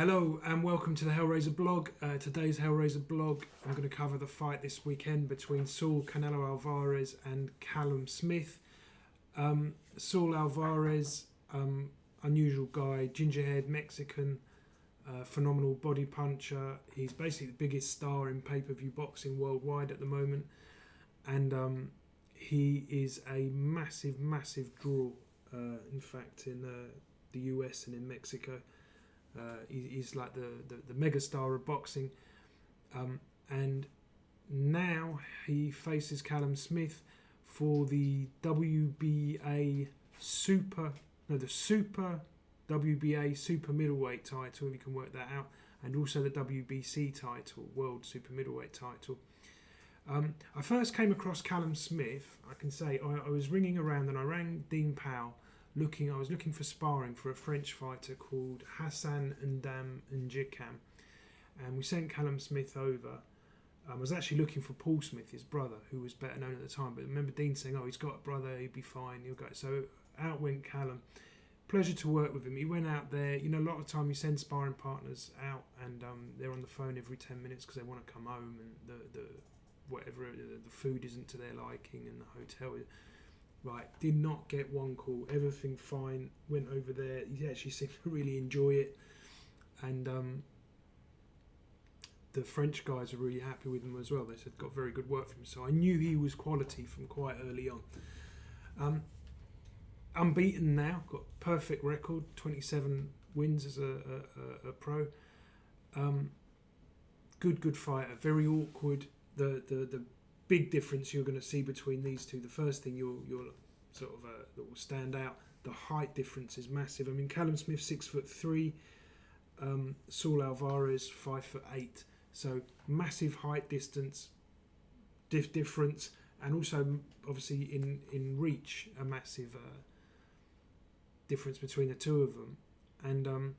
Hello and welcome to the Hellraiser blog. Today's Hellraiser blog, I'm going to cover the fight this weekend between Saul Canelo Alvarerez and Callum Smith. Saul Alvarez, unusual guy, gingerhead Mexican, phenomenal body puncher. He's basically the biggest star in pay-per-view boxing worldwide at the moment, and he is a massive draw. In fact, in the US and in Mexico. He's like the megastar of boxing, and now he faces Callum Smith for the WBA Super WBA Super-middleweight title, if you can work that out, and also the WBC title, World Super-middleweight title. I first came across Callum Smith, I can say, I was ringing around and I rang Dean Powell. I was looking for sparring for a French fighter called Hassan Ndam Njikam, and we sent Callum Smith over. I was actually looking for Paul Smith, his brother, who was better known at the time, but I remember Dean saying, he's got a brother, he'd be fine, he'll go. So out went Callum. Pleasure to work with him. He went out there, a lot of time you send sparring partners out and they're on the phone every 10 minutes because they want to come home, and the food isn't to their liking and the hotel is... Right, did not get one call, everything fine, went over there, he actually seemed to really enjoy it, and the French guys are really happy with him as well. They said got very good work from him, so I knew he was quality from quite early on. Unbeaten now, got perfect record, 27 wins as a pro. Good fighter, very awkward. The big difference you're going to see between these two, the first thing you'll sort of that will stand out, the height difference is massive. I mean, Callum Smith 6'3", Saul Alvarez 5'8", so massive height distance difference, and also obviously in reach a massive difference between the two of them. And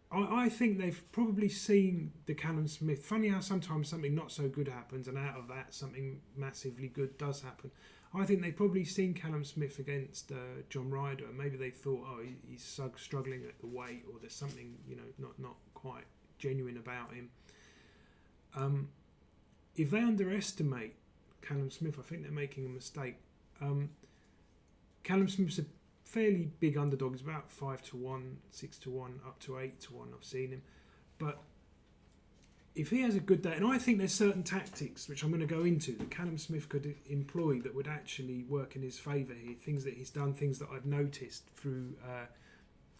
I think they've probably seen the Callum Smith. Funny how sometimes something not so good happens, and out of that something massively good does happen. I think they've probably seen Callum Smith against John Ryder, and maybe they thought, he's struggling at the weight, or there's something not quite genuine about him. If they underestimate Callum Smith, I think they're making a mistake. Callum Smith's a fairly big underdog. He's about 5-1, 6-1, up to 8-1. I've seen him, but if he has a good day, and I think there's certain tactics which I'm going to go into that Callum Smith could employ that would actually work in his favour here. Things that he's done, things that I've noticed through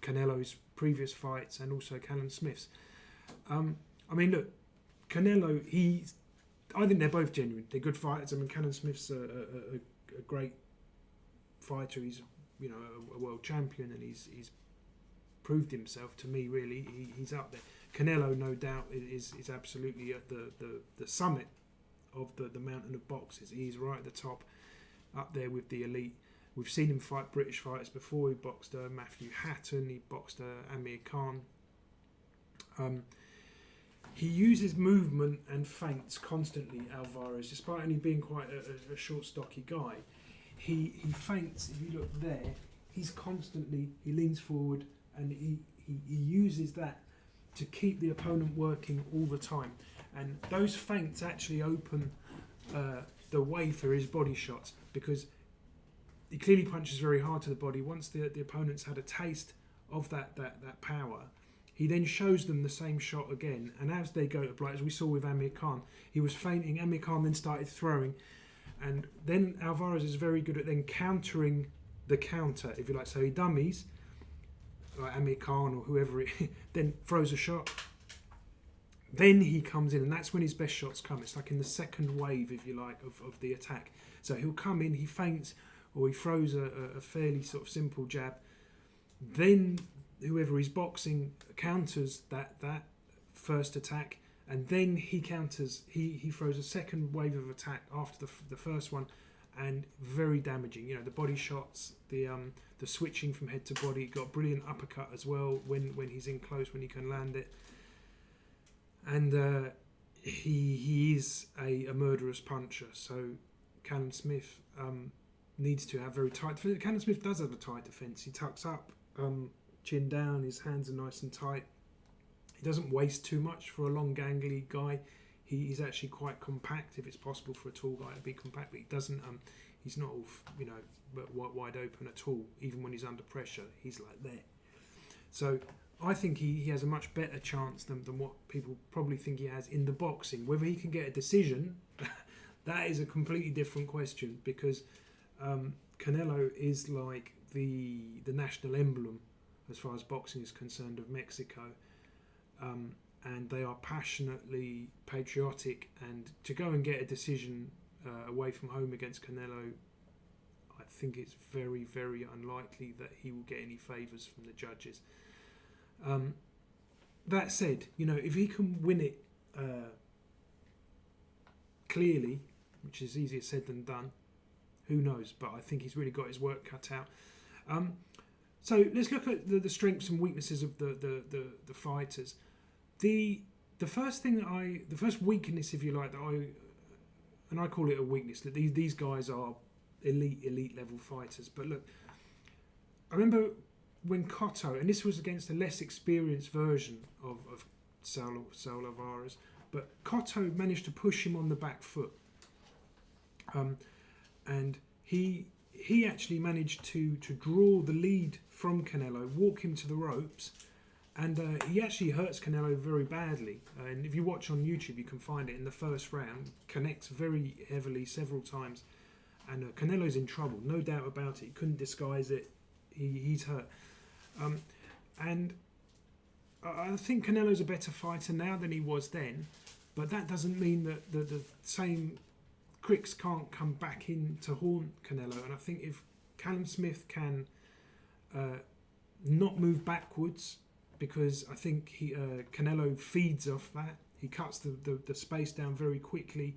Canelo's previous fights and also Callum Smith's. I mean, look, Canelo. I think they're both genuine. They're good fighters. I mean, Callum Smith's a great fighter. He's a world champion, and he's proved himself to me. Really, he's up there. Canelo, no doubt, is absolutely at the summit of the mountain of boxers. He's right at the top, up there with the elite. We've seen him fight British fighters before. He boxed Matthew Hatton. He boxed Amir Khan. He uses movement and feints constantly, Alvarez, despite only being quite a short, stocky guy. He feints. If you look there, he leans forward, and he uses that to keep the opponent working all the time. And those feints actually open the way for his body shots, because he clearly punches very hard to the body. Once the opponent's had a taste of that power, he then shows them the same shot again. And as they go to blow, as we saw with Amir Khan, he was feinting, Amir Khan then started throwing. And then Alvarez is very good at then countering the counter, if you like. So he dummies, like Amir Khan or whoever, then throws a shot. Then he comes in, and that's when his best shots come. It's like in the second wave, if you like, of the attack. So he'll come in, he feints, or he throws a fairly sort of simple jab. Then whoever he's boxing counters that first attack, and then he counters. He throws a second wave of attack after the first one, and very damaging. The body shots, the switching from head to body. Got a brilliant uppercut as well when he's in close, when he can land it. And he is a murderous puncher. So Callum Smith needs to have very tight. Callum Smith does have a tight defence. He tucks up, chin down. His hands are nice and tight. He doesn't waste too much for a long, gangly guy. He's actually quite compact. If it's possible for a tall guy to be compact, but he doesn't. He's not all wide open at all. Even when he's under pressure, he's like there. So I think he has a much better chance than what people probably think he has in the boxing. Whether he can get a decision, that is a completely different question, because Canelo is like the national emblem as far as boxing is concerned of Mexico. And they are passionately patriotic, and to go and get a decision away from home against Canelo, I think it's very, very unlikely that he will get any favours from the judges. That said, if he can win it clearly, which is easier said than done, who knows? But I think he's really got his work cut out. So let's look at the strengths and weaknesses of the fighters. The first weakness, if you like, and I call it a weakness, that these guys are elite level fighters. But look, I remember when Cotto, and this was against a less experienced version of Saul Alvarez, but Cotto managed to push him on the back foot, and he actually managed to draw the lead from Canelo, walk him to the ropes. And he actually hurts Canelo very badly. And if you watch on YouTube, you can find it in the first round. Connects very heavily several times. And Canelo's in trouble, no doubt about it. He couldn't disguise it. He's hurt. And I think Canelo's a better fighter now than he was then. But that doesn't mean that the same cricks can't come back in to haunt Canelo. And I think if Callum Smith can not move backwards, because I think Canelo feeds off that. He cuts the space down very quickly,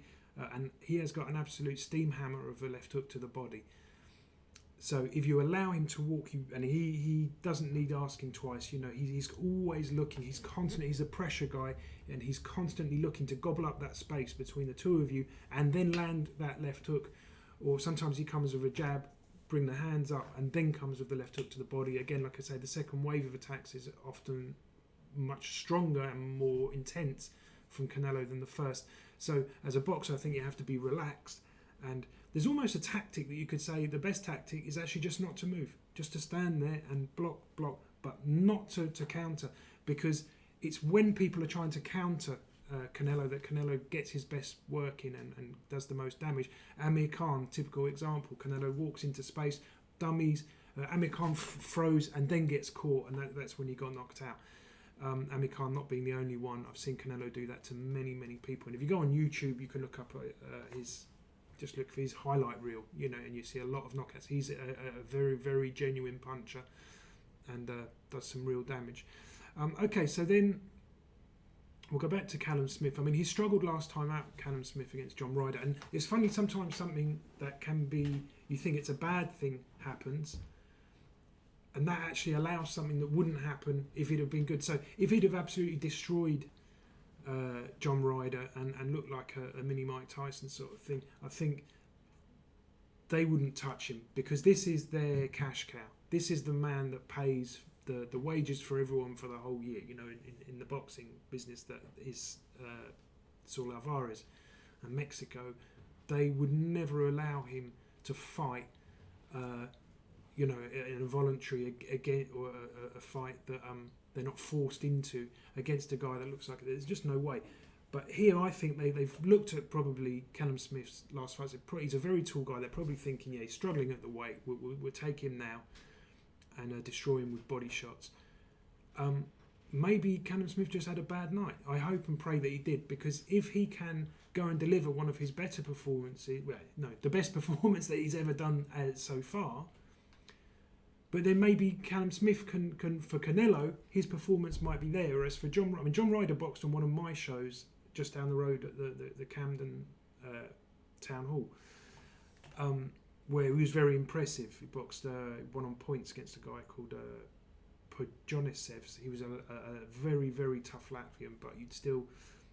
and he has got an absolute steam hammer of a left hook to the body. So if you allow him to walk you, and he doesn't need asking twice, he's always looking, he's a pressure guy, and he's constantly looking to gobble up that space between the two of you and then land that left hook. Or sometimes he comes with a jab, bring the hands up, and then comes with the left hook to the body. Again, like I say, the second wave of attacks is often much stronger and more intense from Canelo than the first. So as a boxer, I think you have to be relaxed, and there's almost a tactic that you could say the best tactic is actually just not to move, just to stand there and block, but not to counter, because it's when people are trying to counter Canelo that Canelo gets his best work in and does the most damage. Amir Khan, typical example. Canelo walks into space, dummies, Amir Khan throws and then gets caught, and that's when he got knocked out. Amir Khan not being the only one. I've seen Canelo do that to many people. And if you go on YouTube, you can look up just look for his highlight reel, and you see a lot of knockouts. He's a very, very genuine puncher, and does some real damage. Okay, so then we'll go back to Callum Smith. I mean, he struggled last time out, Callum Smith, against John Ryder. And it's funny, sometimes something that can be, you think it's a bad thing, happens. And that actually allows something that wouldn't happen if it had been good. So if he'd have absolutely destroyed John Ryder and looked like a mini Mike Tyson sort of thing, I think they wouldn't touch him, because this is their cash cow. This is the man that pays the wages for everyone for the whole year, in the boxing business that is Saul Alvarez and Mexico. They would never allow him to fight, in a voluntary or a fight that they're not forced into against a guy that looks like it. There's just no way. But here, I think they've looked at probably Callum Smith's last fight. He's a very tall guy. They're probably thinking, he's struggling at the weight. We'll take him now and destroy him with body shots. Maybe Callum Smith just had a bad night. I hope and pray that he did, because if he can go and deliver one of his better performances, the best performance that he's ever done so far, but then maybe Callum Smith can for Canelo, his performance might be there. Whereas for John Ryder boxed on one of my shows just down the road at the Camden Town Hall, where he was very impressive. He boxed one on points against a guy called Podjonisev. He was a very, very tough Latvian, but you'd still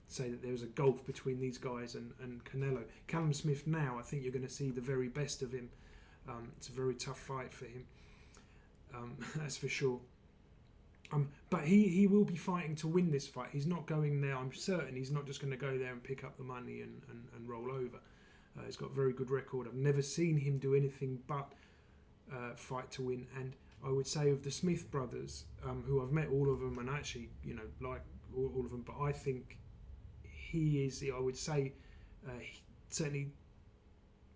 say that there was a gulf between these guys and Canelo. Callum Smith now, I think you're going to see the very best of him. It's a very tough fight for him. That's for sure. But he will be fighting to win this fight. He's not going there. I'm certain he's not just going to go there and pick up the money and roll over. He's got a very good record. I've never seen him do anything but fight to win. And I would say of the Smith brothers, who I've met all of them and actually, like all of them, but I think he is, I would say, certainly,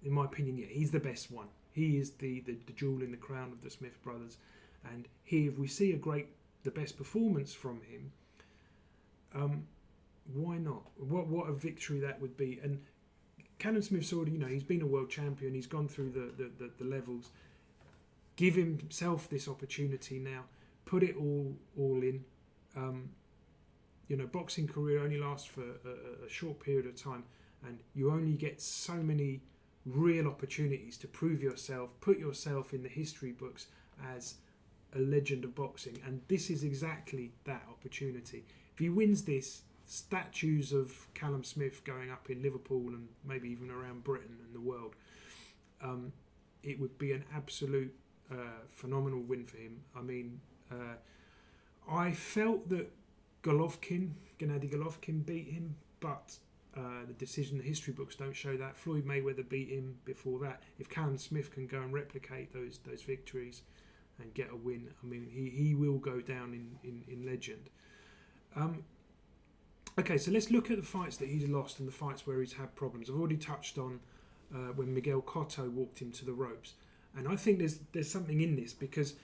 in my opinion, yeah, he's the best one. He is the jewel in the crown of the Smith brothers. And if we see the best performance from him, why not? What a victory that would be. And Callum Smith's already, he's been a world champion. He's gone through the levels. Give himself this opportunity now. Put it all in. Boxing career only lasts for a short period of time, and you only get so many real opportunities to prove yourself, put yourself in the history books as a legend of boxing, and this is exactly that opportunity. If he wins this, statues of Callum Smith going up in Liverpool and maybe even around Britain and the world, it would be an absolute phenomenal win for him. I mean, I felt that Gennady Golovkin beat him, but the the history books don't show that. Floyd Mayweather beat him before that. If Callum Smith can go and replicate those victories and get a win, I mean, he will go down in legend. Okay, so let's look at the fights that he's lost and the fights where he's had problems. I've already touched on when Miguel Cotto walked him to the ropes, and I think there's something in this because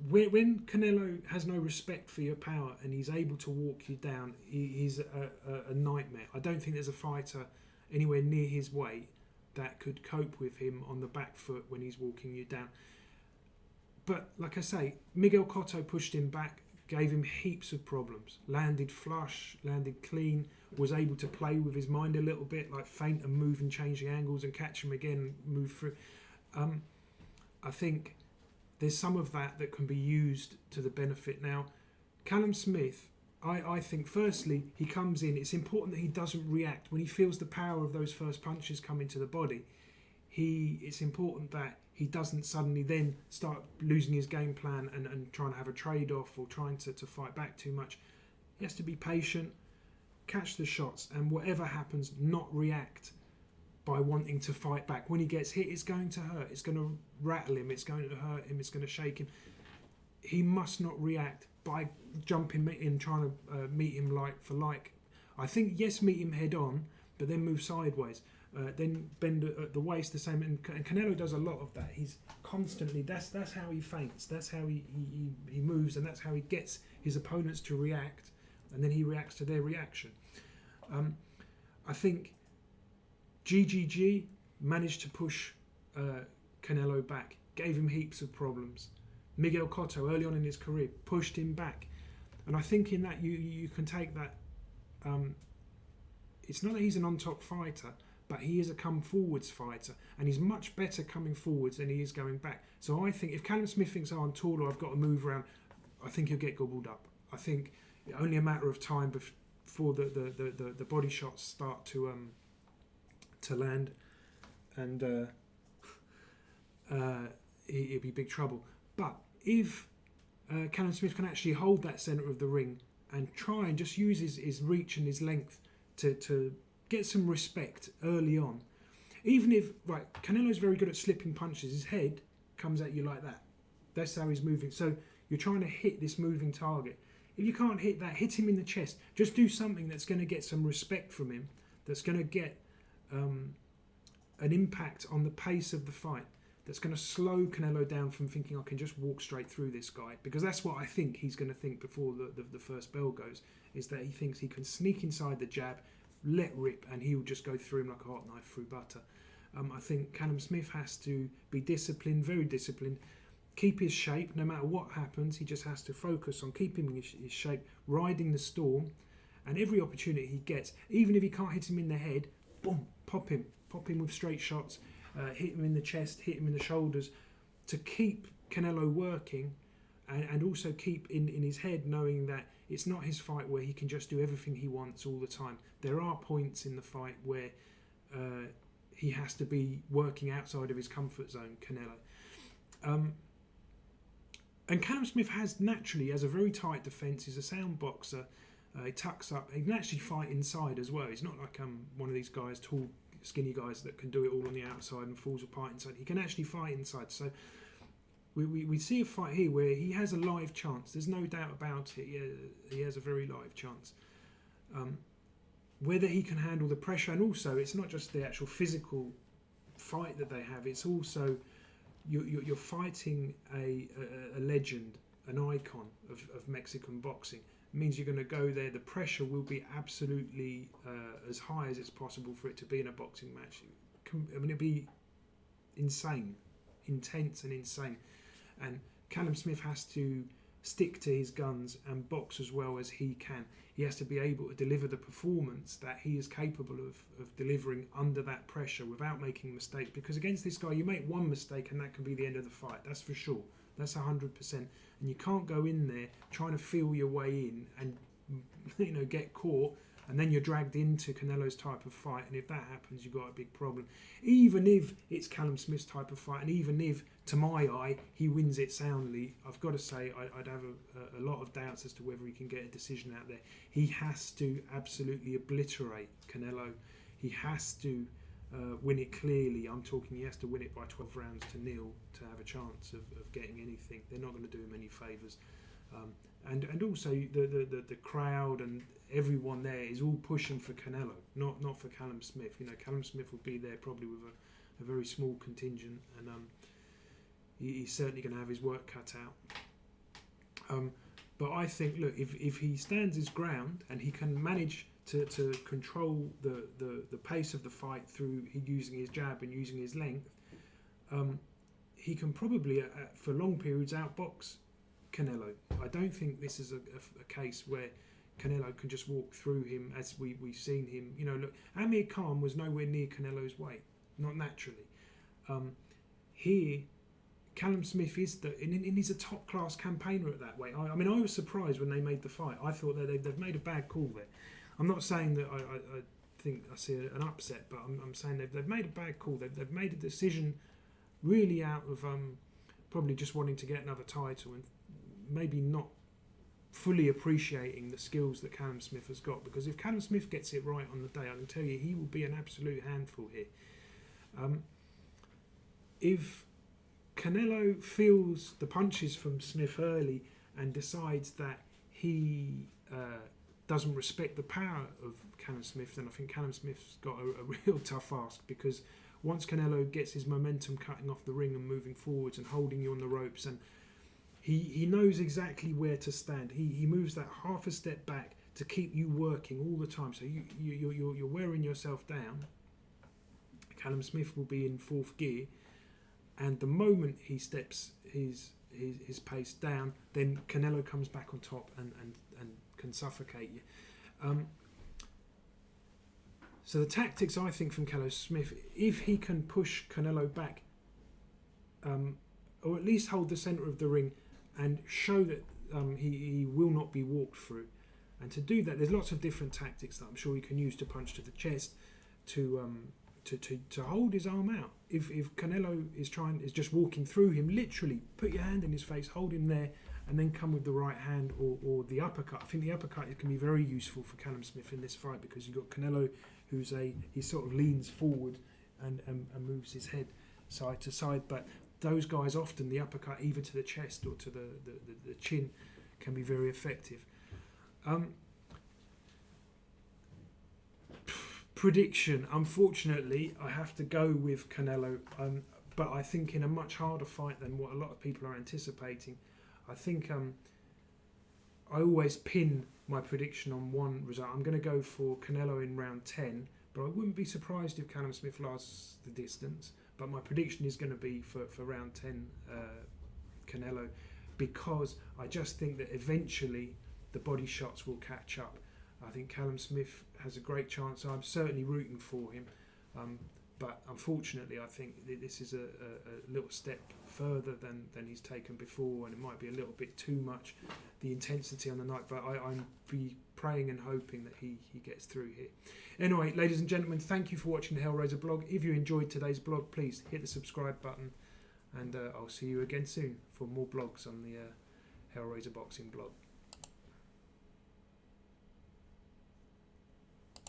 when Canelo has no respect for your power and he's able to walk you down, he's a nightmare. I don't think there's a fighter anywhere near his weight that could cope with him on the back foot when he's walking you down. But like I say, Miguel Cotto pushed him back, gave him heaps of problems, landed flush, landed clean, was able to play with his mind a little bit, like feint and move and change the angles and catch him again, move through. I think there's some of that can be used to the benefit. Now, Callum Smith, I think firstly, he comes in, it's important that he doesn't react. When he feels the power of those first punches come into the body, it's important that he doesn't suddenly then start losing his game plan and trying to have a trade-off or trying to fight back too much. He has to be patient, catch the shots, and whatever happens, not react by wanting to fight back. When he gets hit, it's going to hurt. It's going to rattle him. It's going to hurt him. It's going to shake him. He must not react by jumping in, trying to meet him like for like. I think, yes, meet him head on, but then move sideways. Then bend at the waist the same. And Canelo does a lot of that. He's constantly, that's how he feints. That's how he moves, and that's how he gets his opponents to react, and then he reacts to their reaction. I think GGG managed to push Canelo back, gave him heaps of problems. Miguel Cotto, early on in his career, pushed him back. And I think in that you can take that, it's not that he's an on-top fighter, but he is a come-forwards fighter, and he's much better coming forwards than he is going back. So I think if Callum Smith thinks, I'm taller, I've got to move around, I think he'll get gobbled up. I think only a matter of time before the body shots start to land, and it'll be big trouble. But if Callum Smith can actually hold that centre of the ring and try and just use his reach and his length to get some respect early on, even if, Canelo's very good at slipping punches. His head comes at you like that. That's how he's moving. So you're trying to hit this moving target. If you can't hit that, hit him in the chest. Just do something that's going to get some respect from him, that's going to get an impact on the pace of the fight, that's going to slow Canelo down from thinking I can just walk straight through this guy, because that's what I think he's going to think before the first bell goes, is that he thinks he can sneak inside the jab, let rip, and he'll just go through him like a hot knife through butter. I think Callum Smith has to be disciplined, very disciplined, keep his shape no matter what happens. He just has to focus on keeping his shape, riding the storm, and every opportunity he gets, even if he can't hit him in the head, boom, pop him with straight shots, hit him in the chest, hit him in the shoulders, to keep Canelo working, and also keep in his head knowing that it's not his fight where he can just do everything he wants all the time. There are points in the fight where he has to be working outside of his comfort zone, Canelo. And Callum Smith has a very tight defence. He's a sound boxer. He tucks up. He can actually fight inside as well. He's not like one of these guys, tall, skinny guys that can do it all on the outside and falls apart inside. He can actually fight inside. So we see a fight here where he has a live chance. There's no doubt about it. He has a very live chance. Whether he can handle the pressure, and also it's not just the actual physical fight that they have. It's also you're fighting a legend, an icon of Mexican boxing. It means you're going to go there. The pressure will be absolutely as high as it's possible for it to be in a boxing match. It'll be insane, intense and insane. And Callum Smith has to stick to his guns and box as well as he can. He has to be able to deliver the performance that he is capable of delivering under that pressure without making mistakes. Because against this guy, you make one mistake and that can be the end of the fight. That's for sure. That's 100%. And you can't go in there trying to feel your way in and get caught, and then you're dragged into Canelo's type of fight. And if that happens, you've got a big problem. Even if it's Callum Smith's type of fight, and even if, to my eye, he wins it soundly, I've got to say I'd have a lot of doubts as to whether he can get a decision out there. He has to absolutely obliterate Canelo. He has to win it clearly. I'm talking he has to win it by 12 rounds to nil to have a chance of getting anything. They're not going to do him any favours. And also the crowd and everyone there is all pushing for Canelo, not for Callum Smith. Callum Smith will be there probably with a very small contingent, and he's certainly going to have his work cut out. But I think, look, if he stands his ground and he can manage to control the pace of the fight through using his jab and using his length, he can probably, for long periods, outbox Canelo. I don't think this is a case where Canelo can just walk through him as we've seen him. Look, Amir Khan was nowhere near Canelo's weight, not naturally. Here, Callum Smith is he's a top class campaigner at that weight. I was surprised when they made the fight. I thought that they've made a bad call there. I'm not saying that I think I see an upset, but I'm saying they've made a bad call. They've made a decision really out of probably just wanting to get another title and maybe not fully appreciating the skills that Callum Smith has got. Because if Callum Smith gets it right on the day, I can tell you he will be an absolute handful here. If Canelo feels the punches from Smith early and decides that he doesn't respect the power of Callum Smith, then I think Callum Smith's got a real tough ask, because once Canelo gets his momentum cutting off the ring and moving forwards and holding you on the ropes, and he knows exactly where to stand. He moves that half a step back to keep you working all the time. So you're wearing yourself down. Callum Smith will be in fourth gear, and the moment he steps his pace down, then Canelo comes back on top and can suffocate you. So the tactics, I think, from Callum Smith, if he can push Canelo back, or at least hold the centre of the ring and show that he will not be walked through. And to do that, there's lots of different tactics that I'm sure he can use to punch to the chest, to hold his arm out. If Canelo is just walking through him, literally put your hand in his face, hold him there, and then come with the right hand or the uppercut. I think the uppercut can be very useful for Callum Smith in this fight, because you've got Canelo he sort of leans forward and moves his head side to side, but those guys often, the uppercut either to the chest or to the chin, can be very effective. Prediction, unfortunately, I have to go with Canelo, but I think in a much harder fight than what a lot of people are anticipating. I think I always pin my prediction on one result. I'm going to go for Canelo in round 10, but I wouldn't be surprised if Callum Smith lasts the distance. But my prediction is going to be for round 10 Canelo, because I just think that eventually the body shots will catch up. I think Callum Smith has a great chance. I'm certainly rooting for him, but unfortunately I think this is a little step further than he's taken before, and it might be a little bit too much, the intensity on the night, but I'm be praying and hoping that he gets through here. Anyway, ladies and gentlemen, thank you for watching the Hellraiser blog. If you enjoyed today's blog, please hit the subscribe button And I'll see you again soon for more blogs on the Hellraiser Boxing blog.